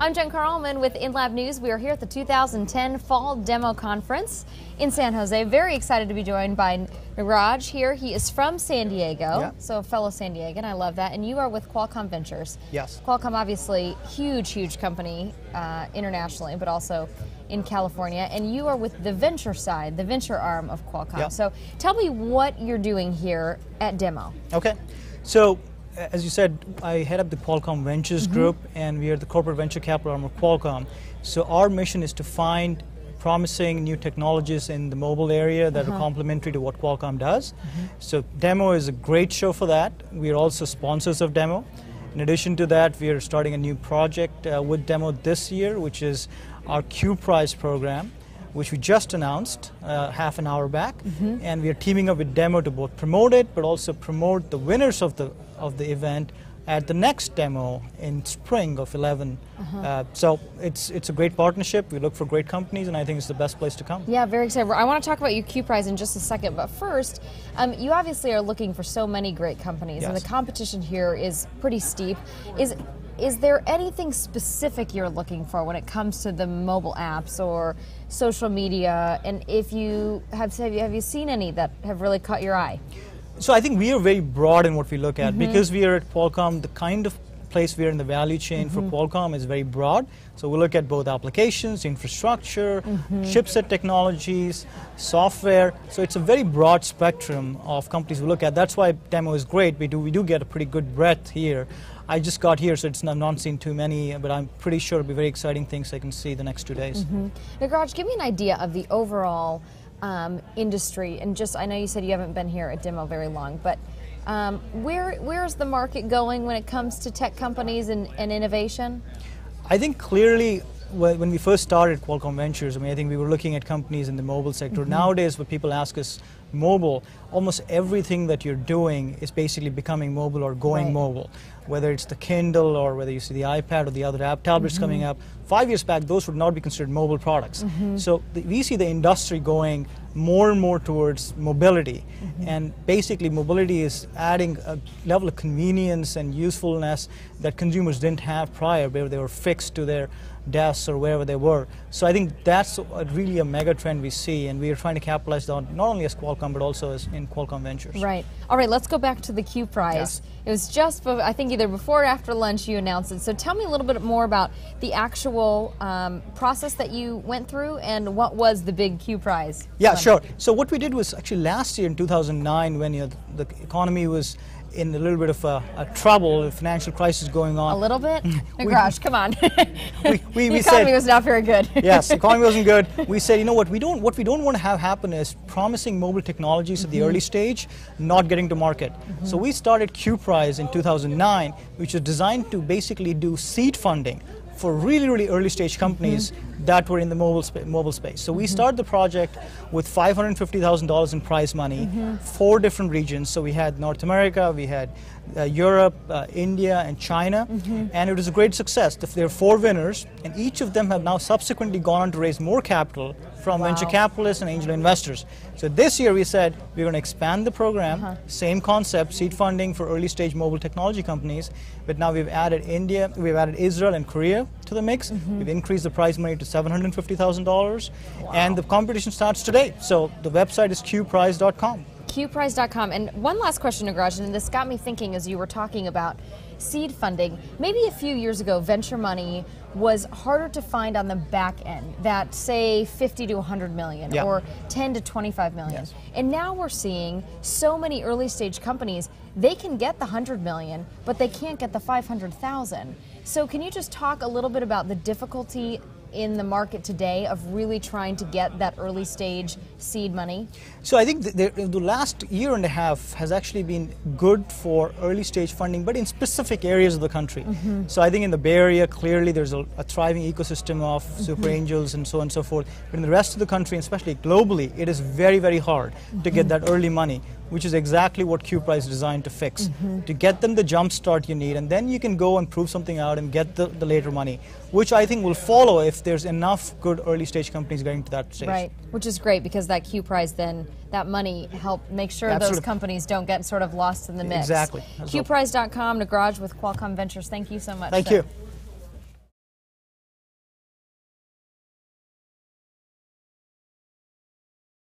I'm Jen Carlman with InLab News. We are here at the 2010 Fall Demo Conference in San Jose. Very excited to be joined by Nagraj here. He is from San Diego, so a fellow San Diegan. I love that. And you are with Qualcomm Ventures. Yes. Qualcomm, obviously, huge company internationally, but also in California. And you are with the venture side, the venture arm of Qualcomm. Yep. So tell me what you're doing here at Demo. Okay. So, as you said, I head up the Qualcomm Ventures group, and we are the corporate venture capital arm of Qualcomm. So our mission is to find promising new technologies in the mobile area that are complementary to what Qualcomm does. So Demo is a great show for that. We are also sponsors of Demo. In addition to that, we are starting a new project with Demo this year, which is our Q Prize program, which we just announced half an hour back, and we are teaming up with Demo to both promote it, but also promote the winners of the event at the next Demo in spring of 11. So it's a great partnership. We look for great companies, and I think it's the best place to come. Yeah, very excited. I want to talk about your Q Prize in just a second, but first, you obviously are looking for so many great companies, and the competition here is pretty steep. Is there anything specific you're looking for when it comes to the mobile apps or social media? And if you have you seen any that have really caught your eye? So I think we are very broad in what we look at. Because we are at Qualcomm, the kind of place we are in the value chain for Qualcomm is very broad. So we look at both applications, infrastructure, chipset technologies, software. So it's a very broad spectrum of companies we look at. That's why Demo is great. We do get a pretty good breadth here. I just got here, so I've not seen too many, but I'm pretty sure it'll be very exciting things I can see the next 2 days. Nagraj, give me an idea of the overall industry, and just, I know you said you haven't been here at Demo very long, but where's the market going when it comes to tech companies and innovation? I think clearly when we first started Qualcomm Ventures, I think we were looking at companies in the mobile sector. Nowadays, when people ask us mobile, almost everything that you're doing is basically becoming mobile or going mobile. Whether it's the Kindle or whether you see the iPad or the other app tablets coming up. 5 years back, those would not be considered mobile products. So we see the industry going more and more towards mobility. And basically mobility is adding a level of convenience and usefulness that consumers didn't have prior, where they were fixed to their desks or wherever they were. So I think that's really a mega trend we see, and we are trying to capitalize on not only as Qualcomm but also as in Qualcomm Ventures. Right. All right, let's go back to the Q Prize. It was just, I think, either before or after lunch you announced it. So tell me a little bit more about the actual process that you went through, and what was the big Q Prize? Yeah, sure. So what we did was actually last year in 2009, when the economy was in a little bit of a trouble, a financial crisis going on. A little bit? Nagraj, come on. The economy was not very good. Yes, the economy wasn't good. We said, you know what we don't want to have happen is promising mobile technologies at the early stage, not getting to market. So we started Q Prize in 2009, which is designed to basically do seed funding for really early stage companies that were in the mobile space. So we started the project with $550,000 in prize money, 4 different regions. So we had North America, we had Europe, India, and China, and it was a great success. There are 4 winners, and each of them have now subsequently gone on to raise more capital from venture capitalists and angel investors. So this year we said we're going to expand the program, same concept, seed funding for early stage mobile technology companies, but now we've added India, we've added Israel and Korea to the mix. We've increased the prize money to $750,000, and the competition starts today. So the website is qprize.com. qprize.com. And one last question, Nagraj, and this got me thinking as you were talking about seed funding. Maybe a few years ago, venture money was harder to find on the back end, that say 50 to 100 million or 10 to 25 million. And now we're seeing so many early stage companies, they can get the 100 million, but they can't get the 500,000. So can you just talk a little bit about the difficulty in the market today of really trying to get that early stage seed money? So I think the last year and a half has actually been good for early stage funding, but in specific areas of the country. So I think in the Bay Area, clearly there's a thriving ecosystem of super angels and so on and so forth. But in the rest of the country, and especially globally, it is very hard to get that early money, which is exactly what Q Prize is designed to fix, to get them the jump start you need, and then you can go and prove something out and get the later money, which I think will follow if there's enough good early stage companies getting to that stage. Right, which is great because that Q Prize then, that money help make sure those companies don't get sort of lost in the mix. Exactly. QPrize.com, Nagraj with Qualcomm Ventures. Thank you so much. Thank you.